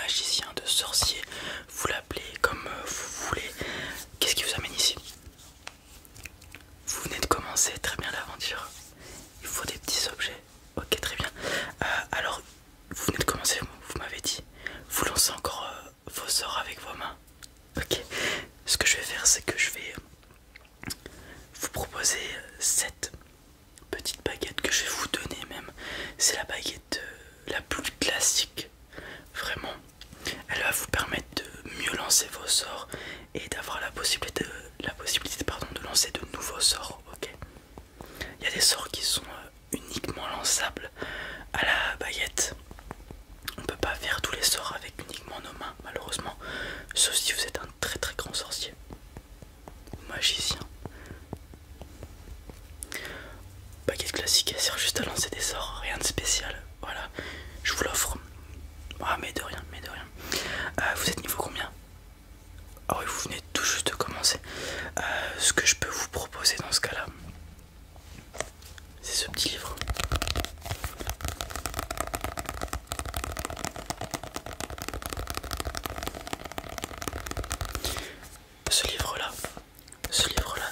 magicien, de sorcier, vous l'appelez comme vous voulez. Qu'est-ce qui vous amène ici? Vous venez de commencer très bien l'aventure. Il faut des petits objets. Ok, très bien. Alors, vous venez de commencer, vous m'avez dit. Vous lancez encore vos sorts avec vos mains. Ok. Ce que je vais faire, c'est que je vais vous proposer cette petite baguette que je vais vous donner même. C'est la baguette la plus classique. Vraiment. Elle va vous permettre de mieux lancer vos sorts et d'avoir la possibilité, de lancer de nouveaux sorts. Ok. Il y a des sorts qui sont uniquement lançables à la baguette. On ne peut pas faire tous les sorts avec uniquement nos mains, malheureusement. Sauf si vous êtes un très très grand sorcier ou magicien. Baguette classique, elle sert juste à lancer des sorts, rien de spécial. Voilà, je vous l'offre. Ah, mais de rien, mais de rien. Vous êtes niveau combien? Ah oui, vous venez tout juste de commencer. Ce que je peux vous proposer dans ce cas-là, c'est ce petit livre. Ce livre-là,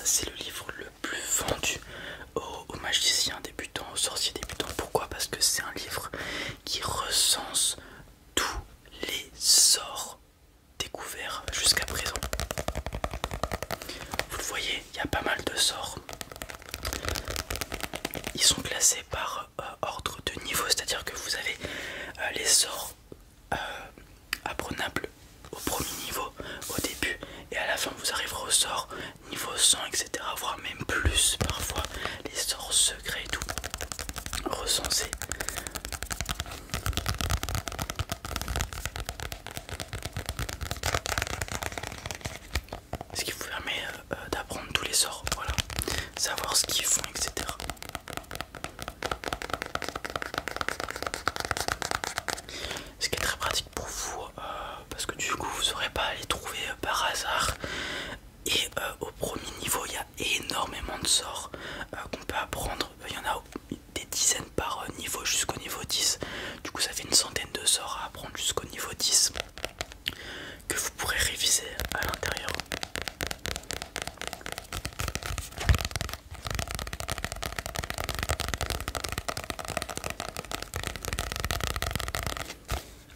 c'est le livre le plus vendu aux magiciens débutants, aux sorciers débutants. Pourquoi? Parce que c'est un livre qui recense tous les sorts découverts jusqu'à présent. Vous le voyez, il y a pas mal de sorts. Ils sont classés par ordre de niveau, c'est-à-dire que vous avez les sorts apprenables au premier niveau, au début, et à la fin vous arriverez au sort niveau 100, etc. Voire même plus parfois, les sorts secrets et tout recensés. Ce qui vous permet d'apprendre tous les sorts, voilà, savoir ce qu'ils font, etc. Ce qui est très pratique pour vous, parce que du coup vous n'aurez pas à les trouver par hasard. Et au premier niveau, il y a énormément de sorts qu'on peut apprendre. Il y en a des dizaines par niveau jusqu'au niveau 10. Du coup, ça fait une centaine de sorts à apprendre jusqu'au niveau 10 que vous pourrez réviser à l'intérieur.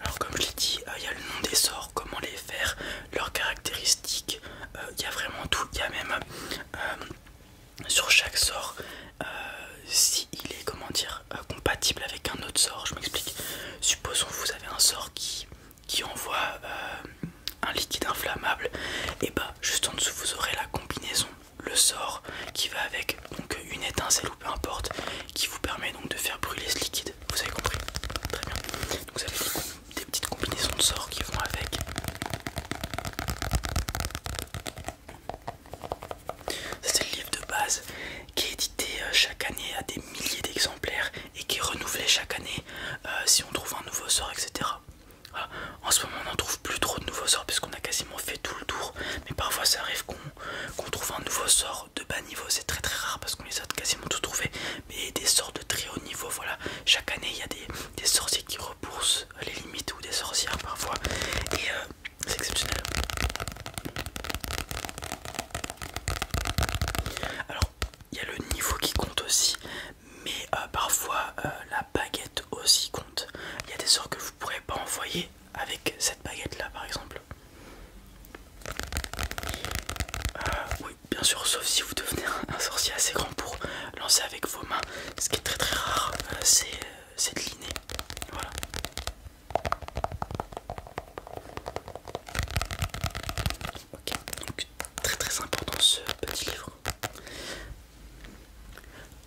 Alors comme je l'ai dit, il y a le nom des sorts, comment les faire, leurs caractéristiques, il y a vraiment tout. Il y a même sur chaque sort si il est, comment dire, compatible avec un autre sort. Je m'explique. Supposons que vous avez un sort qui envoie un liquide inflammable, et bah juste en dessous vous aurez la combinaison, le sort qui va avec, donc une étincelle ou peu importe, qui vous permet donc de faire brûler ce liquide. Vous avez compris? Très bien. Donc vous avez des petites combinaisons de sorts qui vont avec. C'est le livre de base qui est édité chaque année à des milliers d'exemplaires et qui est renouvelé chaque année si on trouve un nouveau sort, etc. Voilà. En ce moment on n'en trouve plus trop de nouveaux sorts puisqu'on a quasiment fait tout le tour, mais parfois ça arrive qu'on trouve un nouveau sort de bas niveau. C'est très très rare parce qu'on les a quasiment tous trouvés, mais des sorts de très haut niveau, voilà. Chaque année il y a des sorciers qui repoussent les limites, ou des sorcières parfois, et c'est exceptionnel. Alors il y a le niveau qui compte aussi, mais parfois la baguette aussi compte. Il y a des sorts que vous ne pourrez pas envoyer avec cette baguette là par exemple. Oui, bien sûr, sauf si vous devenez un sorcier assez grand pour lancer avec vos mains, ce qui est très très rare, c'est de l'inné. Voilà. Ok, donc très très important ce petit livre.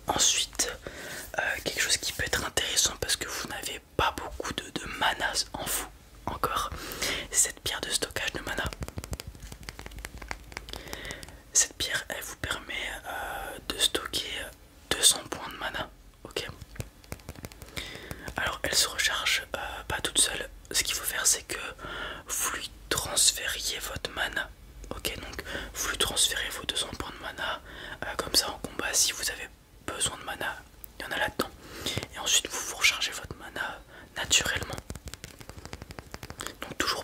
Ensuite, quelque chose qui peut être intéressant parce que vous n'avez pas beaucoup de mana en vous encore, cette pierre de stockage de mana. Cette pierre, elle vous permet de stocker 200 points de mana. Ok. Alors elle se recharge pas toute seule. Ce qu'il faut faire, c'est que vous lui transfériez votre mana. Ok, donc vous lui transférez vos 200 points de mana, comme ça en combat, si vous avez besoin de mana, il y en a là-dedans. Et ensuite vous rechargez votre mana naturellement. Donc toujours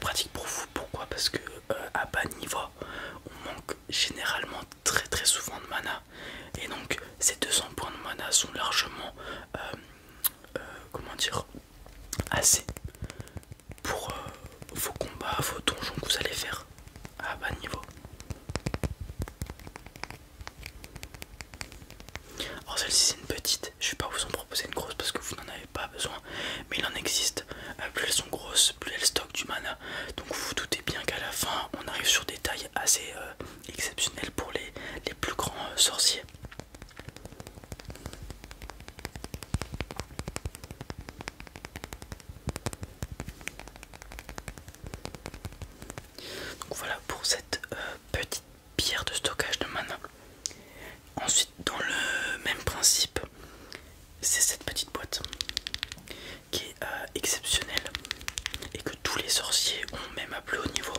pratique pour vous. Pourquoi? Parce que à bas niveau, on manque généralement très souvent de mana. Et donc ces 200 points de mana sont largement, comment dire, assez pour vos combats, vos donjons que vous allez faire à bas niveau. Alors celle-ci c'est une petite, je vais pas vous en proposer une grosse parce que vous n'en avez pas besoin, mais il en existe. Plus elles sont grosses, plus elles stockent du mana. Donc vous vous doutez bien qu'à la fin on arrive sur des tailles assez exceptionnelles pour les plus grands sorciers. Donc voilà pour cette petite pierre de stockage de mana. Ensuite, dans le même principe, c'est cette petite boîte qui est exceptionnelle et que tous les sorciers ont, même à plus haut niveau,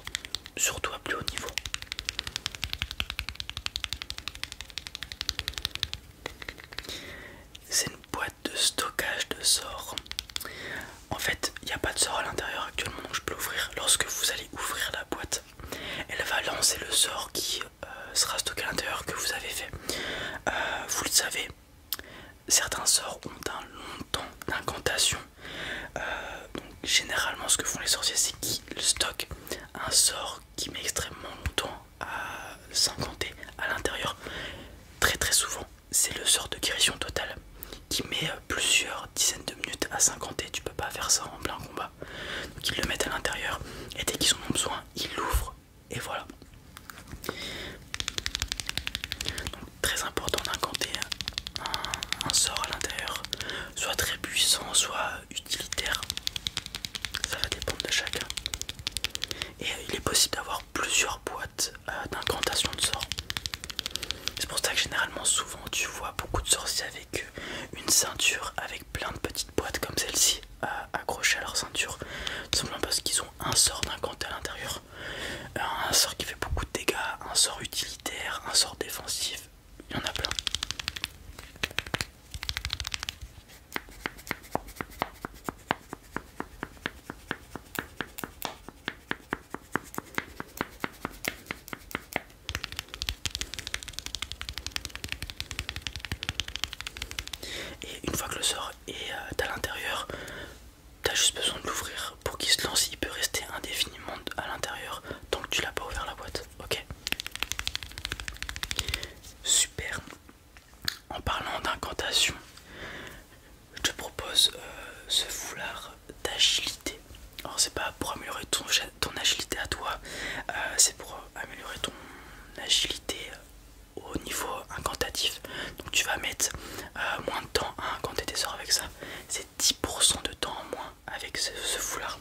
surtout à plus haut niveau. C'est une boîte de stockage de sorts. En fait, il n'y a pas de sort à l'intérieur actuellement, donc je peux l'ouvrir. Lorsque vous allez ouvrir la boîte, elle va lancer le sort qui sera stocké à l'intérieur que vous avez fait. Vous le savez, certains sorts ont un long temps d'incantation. Donc généralement ce que font les sorciers, c'est qu'ils stockent un sort qui met extrêmement longtemps à s'incanter à l'intérieur. Très souvent c'est le sort de guérison totale qui met plusieurs dizaines de minutes à s'incanter. Tu peux pas faire ça en plein combat. Donc ils le mettent à l'intérieur et dès qu'ils en ont besoin, ils l'ouvrent et voilà. Donc très important d'incanter un sort à l'intérieur, soit très puissant, soit utilitaire. Ça va dépendre de chacun. Et il est possible d'avoir plusieurs boîtes d'incantation de sorts. C'est pour ça que généralement souvent tu vois beaucoup de sorciers avec une ceinture avec plein de petites boîtes comme celle-ci accrochées à leur ceinture. Tout simplement parce qu'ils ont un sort d'incanté à l'intérieur. Un sort qui fait beaucoup de dégâts, un sort utilitaire, un sort défensif. Il y en a plein. Et une fois que le sort est à l'intérieur, t'as juste besoin de l'ouvrir pour qu'il se lance. Il peut rester indéfiniment à l'intérieur tant que tu l'as pas ouvert la boîte. Ok. Super. En parlant d'incantation, je te propose ce foulard d'agilité. Alors c'est pas pour améliorer ton agilité à toi, c'est pour améliorer ton agilité au niveau incantatif. Donc tu vas mettre moins de temps à incanter tes sorts avec ça. C'est 10% de temps en moins avec ce foulard.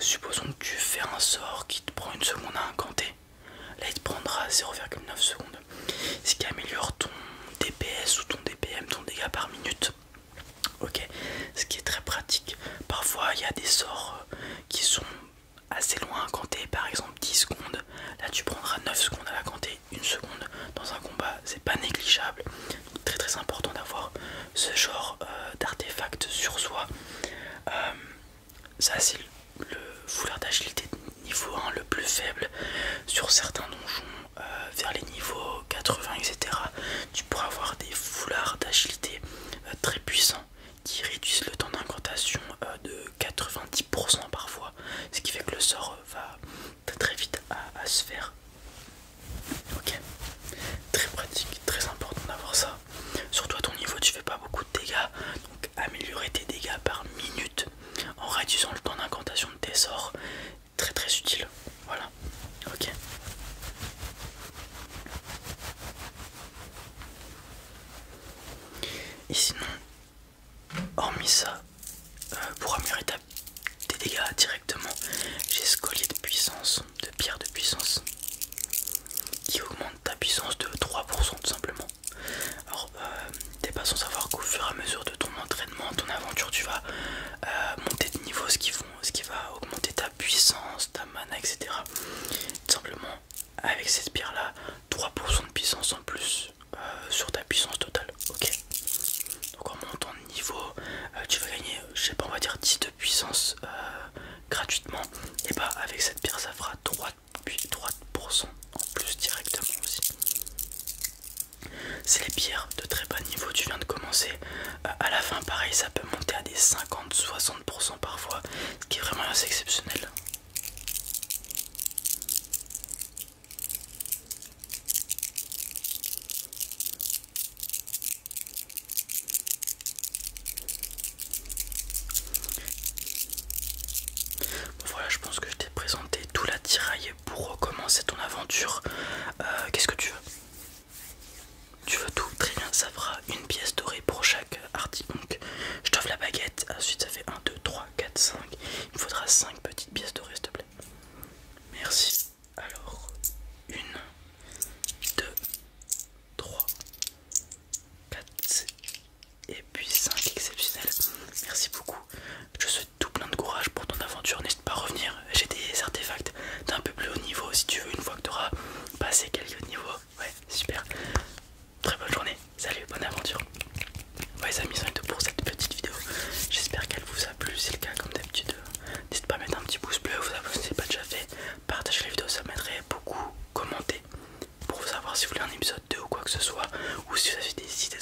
Supposons que tu fais un sort qui te prend 1 seconde à incanter. Là il te prendra 0,9 secondes. Ce qui améliore ton DPS ou ton DPM, ton dégât par minute. Ok, ce qui est très pratique. Parfois il y a des sorts qui sont assez loin à incanter, par exemple 10 secondes. Là tu prendras 9 secondes à l'incanter, 1 seconde dans un combat, c'est pas négligeable. Donc très important d'avoir ce genre d'artefact sur soi. Ça c'est le foulard d'agilité niveau 1 le plus faible. Sur certains donjons vers les niveaux 80 etc, tu pourras avoir des foulards d'agilité très puissants qui réduisent le temps d'incantation de 90% parfois, ce qui fait que le sort va très vite à se faire. Ok, très pratique, très important d'avoir ça. Surtout à ton niveau tu fais pas beaucoup de dégâts, donc améliorer tes dégâts par minute en réduisant le temps d'incantation de tes sorts, très utile. Voilà, ok. Et sinon, hormis ça, pour améliorer tes dégâts directement, j'ai ce collier de puissance, de pierre de puissance, qui augmente ta puissance de 3% tout simplement. Alors, t'es pas sans savoir qu'au fur et à mesure de ton entraînement, ton aventure, tu vas monter de niveau, ce qui va augmenter ta puissance, ta mana, etc. Tout simplement, avec cette pierre là, 3% de puissance en plus sur ta puissance totale. Ok. Donc en montant de niveau, tu vas gagner, je sais pas, on va dire 10 de puissance gratuitement et bah avec cette pierre ça fera 3% en plus directement aussi. C'est les pierres de très bas niveau, tu viens de commencer. À la fin pareil ça peut monter à des 50-60% parfois, ce qui est vraiment assez exceptionnel. Bon voilà, je pense que je t'ai présenté tout l'attirail pour recommencer ton aventure. Qu'est-ce que tu veux? Tu veux tout? Très bien, ça fera une pièce dorée pour chaque article. Donc je t'offre la baguette, ensuite ça fait 1, 2, 3, 4, 5. Il me faudra 5 petites pièces dorées s'il te plaît. Merci. Alors, 1, 2, 3, 4 et puis 5, exceptionnel. Merci beaucoup. Je te souhaite tout plein de courage pour ton aventure. N'hésite pas à revenir. J'ai des artefacts d'un peu plus haut niveau si tu veux, une fois que tu auras passé quelques niveaux. Ouais, super. Très bonne journée. Salut, bonne aventure. Ouais, les amis, ça va être tout pour cette petite vidéo. J'espère qu'elle vous a plu. C'est le cas, comme d'habitude, n'hésitez pas à mettre un petit pouce bleu, vous abonner si ce n'est pas déjà fait. Partagez la vidéo, ça m'aiderait beaucoup. Commentez pour savoir si vous voulez un épisode 2 ou quoi que ce soit, ou si vous avez des idées